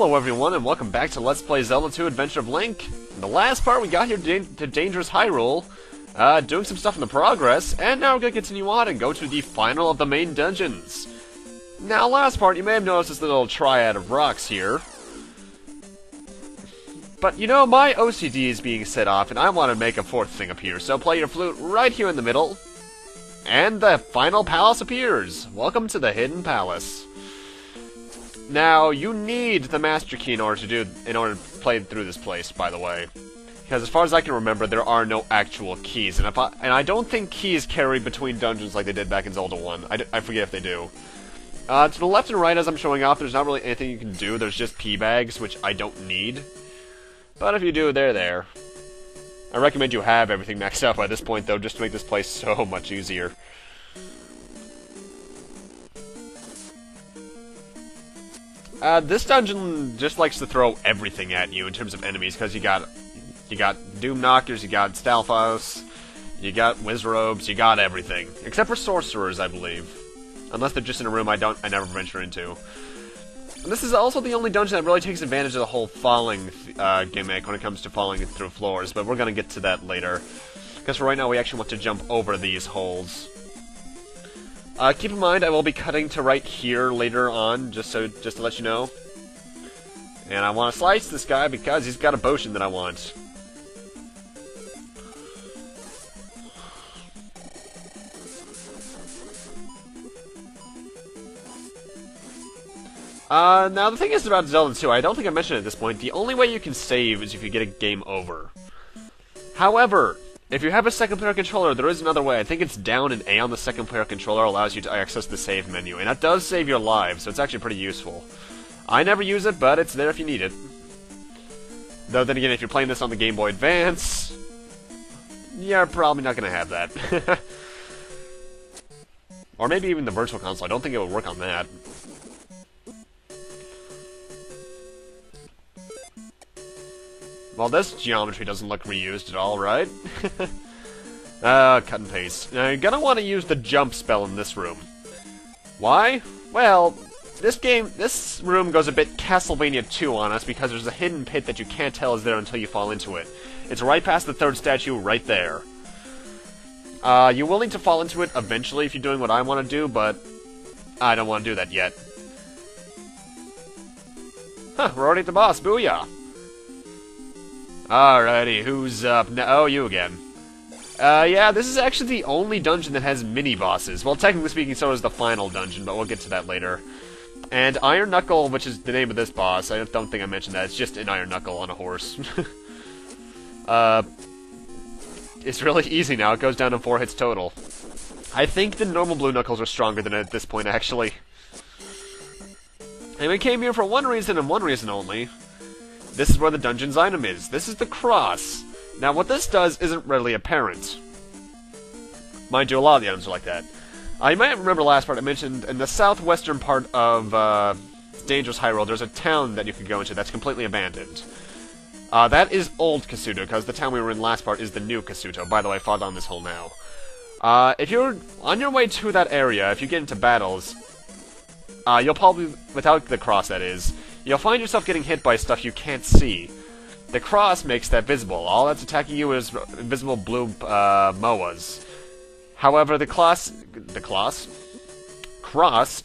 Hello everyone, and welcome back to Let's Play Zelda 2 Adventure of Link. In the last part, we got here to Dangerous Hyrule, doing some stuff in the progress, and now we're going to continue on and go to the final of the main dungeons. Now, last part, you may have noticed this little triad of rocks here. But, you know, my OCD is being set off, and I want to make a fourth thing appear, so play your flute right here in the middle. And the final palace appears! Welcome to the Hidden Palace. Now, you need the Master Key in order to play through this place, by the way. Because as far as I can remember, there are no actual keys, and I don't think keys carry between dungeons like they did back in Zelda 1. I forget if they do. To the left and right, as I'm showing off, there's not really anything you can do. There's just P bags, which I don't need. But if you do, they're there. I recommend you have everything maxed out by this point, though, just to make this place so much easier. This dungeon just likes to throw everything at you in terms of enemies, because you got Doom Knockers, you got Stalfos, you got Wizrobes, you got everything. Except for Sorcerers, I believe. Unless they're just in a room I never venture into. And this is also the only dungeon that really takes advantage of the whole falling gimmick when it comes to falling through floors, but we're gonna get to that later. Because for right now we actually want to jump over these holes. Keep in mind, I will be cutting to right here later on, just to let you know. And I want to slice this guy because he's got a potion that I want. Now the thing is about Zelda 2, I don't think I mentioned it at this point, the only way you can save is if you get a game over. However, if you have a second player controller, there is another way. I think it's down and A on the second player controller allows you to access the save menu, and that does save your lives, so it's actually pretty useful. I never use it, but it's there if you need it. Though then again, if you're playing this on the Game Boy Advance, you're probably not going to have that. Or maybe even the Virtual Console, I don't think it would work on that. Well, this geometry doesn't look reused at all, right? Cut and paste. Now, you're gonna want to use the jump spell in this room. Why? Well, this room goes a bit Castlevania 2 on us because there's a hidden pit that you can't tell is there until you fall into it. It's right past the third statue, right there. You will need to fall into it eventually if you're doing what I want to do, but I don't want to do that yet. Huh, we're already at the boss, booyah! Alrighty, who's up now? Oh, you again. Yeah, this is actually the only dungeon that has mini-bosses. Well, technically speaking, so is the final dungeon, but we'll get to that later. And Iron Knuckle, which is the name of this boss, I don't think I mentioned that, it's just an Iron Knuckle on a horse. It's really easy now, it goes down to 4 hits total. I think the normal Blue Knuckles are stronger than it at this point, actually. And we came here for one reason and one reason only. This is where the dungeon's item is. This is the cross. Now, what this does isn't readily apparent. Mind you, a lot of the items are like that. You might remember last part I mentioned, in the southwestern part of Dangerous Hyrule, there's a town that you could go into that's completely abandoned. That is Old Kasuto, because the town we were in last part is the New Kasuto. By the way, I fall down this hole now. If you're on your way to that area, if you get into battles, you'll probably, without the cross that is, you'll find yourself getting hit by stuff you can't see. The cross makes that visible. All that's attacking you is invisible blue moas. However, the cross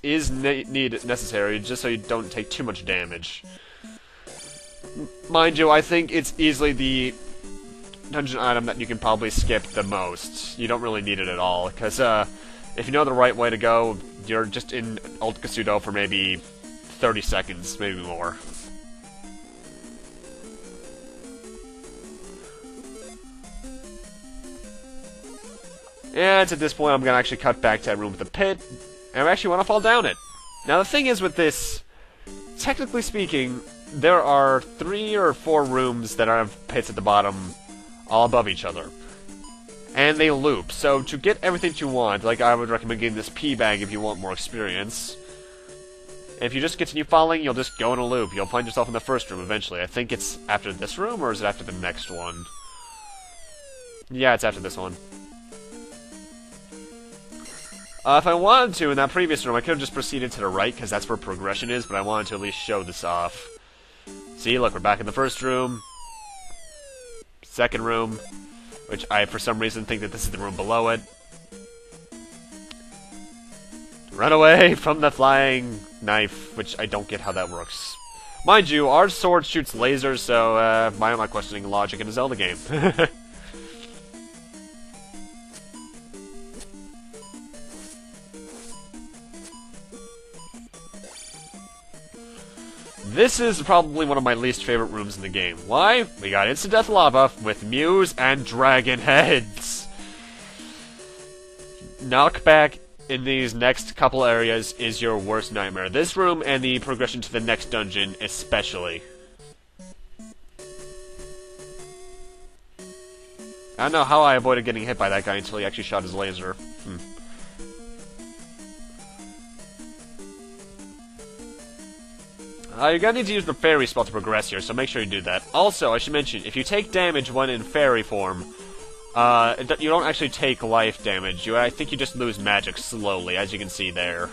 is necessary just so you don't take too much damage. Mind you, I think it's easily the dungeon item that you can probably skip the most. You don't really need it at all, because if you know the right way to go, you're just in Old Kasuto for maybe 30 seconds, maybe more. And at this point, I'm going to actually cut back to that room with the pit, and I actually want to fall down it. Now, the thing is with this, technically speaking, there are 3 or 4 rooms that have pits at the bottom, all above each other. And they loop, so to get everything you want, like I would recommend getting this P bag if you want more experience. If you just continue falling, you'll just go in a loop. You'll find yourself in the first room eventually. I think it's after this room, or is it after the next one? Yeah, it's after this one. If I wanted to, in that previous room, I could have just proceeded to the right, because that's where progression is, but I wanted to at least show this off. See, look, we're back in the first room. Second room, which I, for some reason, think that this is the room below it. Run away from the flying knife, which I don't get how that works. Mind you, our sword shoots lasers, so why am I questioning logic in a Zelda game? This is probably one of my least favorite rooms in the game. Why? We got instant death lava with Muse and dragon heads. Knockback in these next couple areas is your worst nightmare. This room and the progression to the next dungeon especially. I don't know how I avoided getting hit by that guy until he actually shot his laser. You're gonna need to use the fairy spell to progress here, so make sure you do that. Also, I should mention, if you take damage when in fairy form, you don't actually take life damage. I think you just lose magic slowly, as you can see there.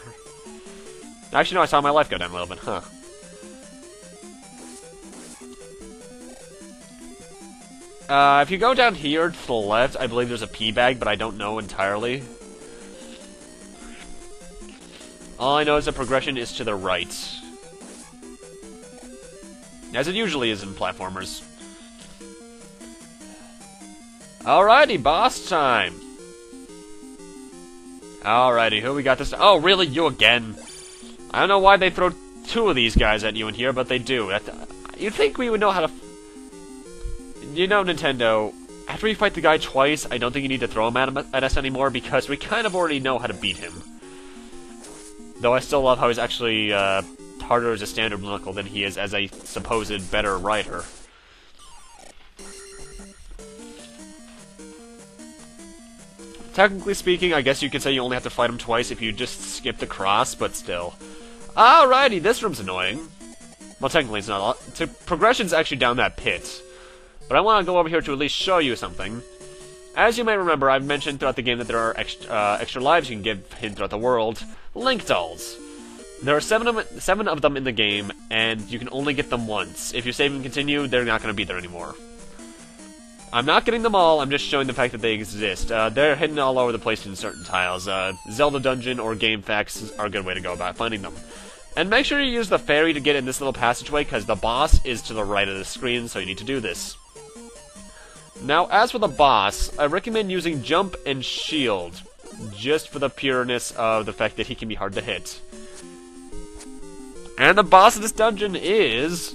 Actually, no, I saw my life go down a little bit, huh. If you go down here to the left, I believe there's a pea bag, but I don't know entirely. All I know is the progression is to the right. As it usually is in platformers. Alrighty, boss time! Alrighty, who we got this time? Oh, really? You again? I don't know why they throw two of these guys at you in here, but they do. You'd think we would know how to... You know, Nintendo, after we fight the guy twice, I don't think you need to throw him at us anymore, because we kind of already know how to beat him. Though I still love how he's actually, harder as a standard knuckle than he is as a supposed better rider. Technically speaking, I guess you could say you only have to fight him twice if you just skip the cross, but still. Alrighty, this room's annoying. Well, technically it's not. Progression's actually down that pit. But I want to go over here to at least show you something. As you may remember, I've mentioned throughout the game that there are extra lives you can give hidden throughout the world. Link dolls. There are seven of them in the game, and you can only get them once. If you save and continue, they're not going to be there anymore. I'm not getting them all, I'm just showing the fact that they exist. They're hidden all over the place in certain tiles. Zelda Dungeon or Game Facts are a good way to go about finding them. And make sure you use the fairy to get in this little passageway, because the boss is to the right of the screen, so you need to do this. Now, as for the boss, I recommend using Jump and Shield, just for the pureness of the fact that he can be hard to hit. And the boss of this dungeon is...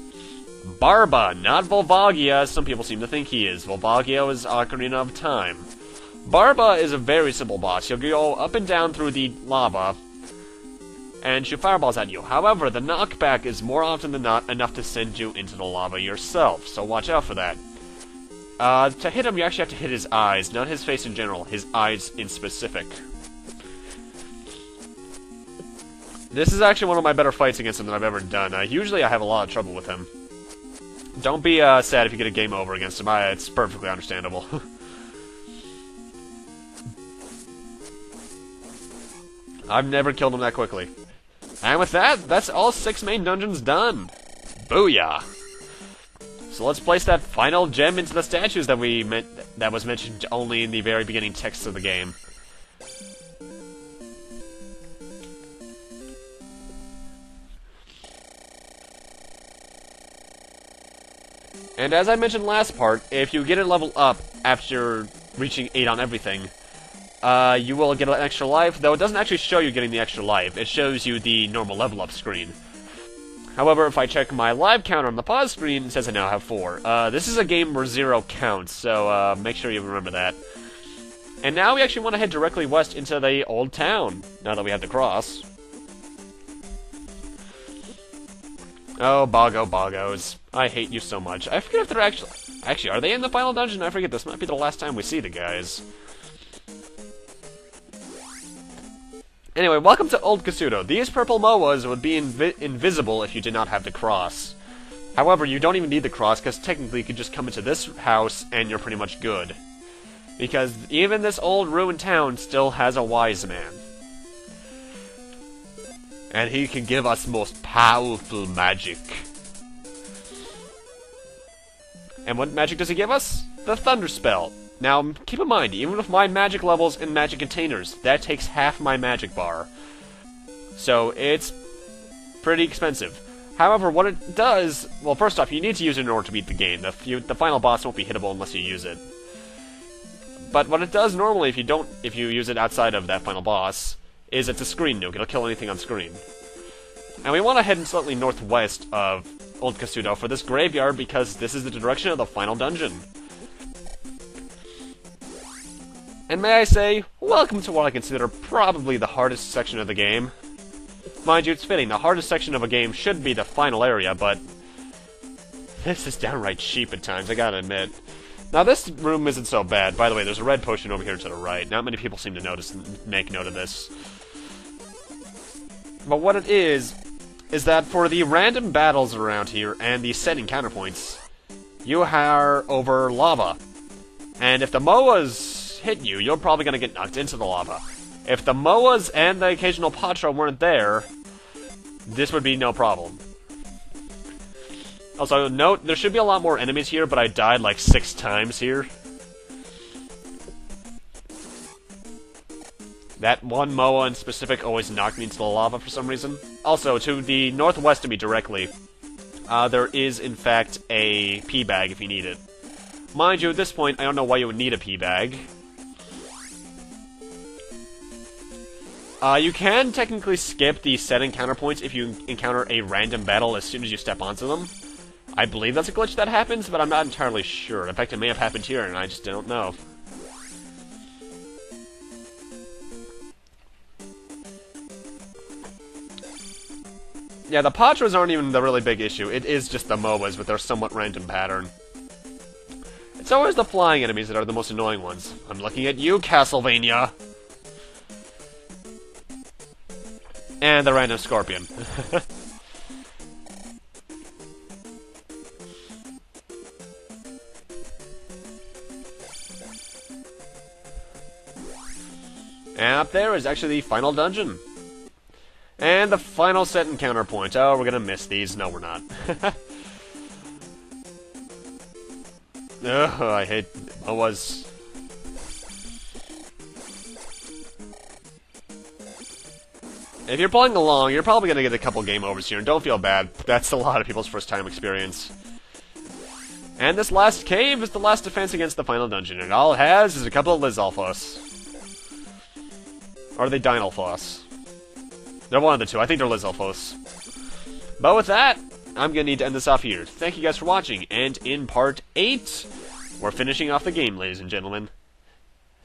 Barba, not Volvagia, as some people seem to think he is. Volvagia is Ocarina of Time. Barba is a very simple boss. He'll go up and down through the lava, and shoot fireballs at you. However, the knockback is more often than not enough to send you into the lava yourself, so watch out for that. To hit him, you actually have to hit his eyes, not his face in general, his eyes in specific. This is actually one of my better fights against him that I've ever done. Usually I have a lot of trouble with him. Don't be sad if you get a game over against him. It's perfectly understandable. I've never killed him that quickly. And with that, that's all 6 main dungeons done. Booyah! So let's place that final gem into the statues that that was mentioned only in the very beginning text of the game. And as I mentioned last part, if you get a level up after reaching 8 on everything, you will get an extra life, though it doesn't actually show you getting the extra life. It shows you the normal level up screen. However, if I check my live counter on the pause screen, it says I now have 4. This is a game where 0 counts, so make sure you remember that. And now we actually want to head directly west into the old town, now that we have to cross. Oh, boggos. I hate you so much. I forget if they're actually... Actually, are they in the final dungeon? I forget, this might be the last time we see the guys. Anyway, welcome to Old Kasuto. These purple moas would be invisible if you did not have the cross. However, you don't even need the cross, because technically you could just come into this house and you're pretty much good. Because even this old ruined town still has a wise man. And he can give us most powerful magic. And what magic does he give us? The Thunder Spell. Now, keep in mind, even with my magic levels in magic containers, that takes half my magic bar. So, it's pretty expensive. However, what it does... Well, first off, you need to use it in order to beat the game. The final boss won't be hittable unless you use it. But what it does normally, if you use it outside of that final boss, is it's a screen nuke. It'll kill anything on screen. And we want to head slightly northwest of Old Kasuto for this graveyard, because this is the direction of the final dungeon. And may I say, welcome to what I consider probably the hardest section of the game. Mind you, it's fitting. The hardest section of a game should be the final area, but this is downright cheap at times, I gotta admit. Now, this room isn't so bad. By the way, there's a red potion over here to the right. Not many people seem to notice and make note of this. But what it is that for the random battles around here and the setting counterpoints, you are over lava. And if the MOAs hit you, you're probably gonna get knocked into the lava. If the MOAs and the occasional Patra weren't there, this would be no problem. Also, note, there should be a lot more enemies here, but I died like 6 times here. That one MOA in specific always knocked me into the lava for some reason. Also, to the northwest of me directly, there is in fact a pea bag if you need it. Mind you, at this point, I don't know why you would need a pea bag. You can technically skip the setting counterpoints if you encounter a random battle as soon as you step onto them. I believe that's a glitch that happens, but I'm not entirely sure. In fact, it may have happened here, and I just don't know. Yeah, the Patras aren't even the really big issue. It is just the MOAs with their somewhat random pattern. It's always the flying enemies that are the most annoying ones. I'm looking at you, Castlevania! And the random scorpion. And up there is actually the final dungeon. And the final set and counterpoint. Oh, we're gonna miss these. No, we're not. Ugh, I hate MOAs. If you're playing along, you're probably gonna get a couple game overs here, and don't feel bad. That's a lot of people's first time experience. And this last cave is the last defense against the final dungeon, and all it has is a couple of Lizalfos. Or are they Dinalfos? They're one of the two. I think they're Lizalfos. But with that, I'm gonna need to end this off here. Thank you guys for watching, and in part 8, we're finishing off the game, ladies and gentlemen.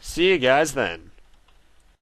See you guys then.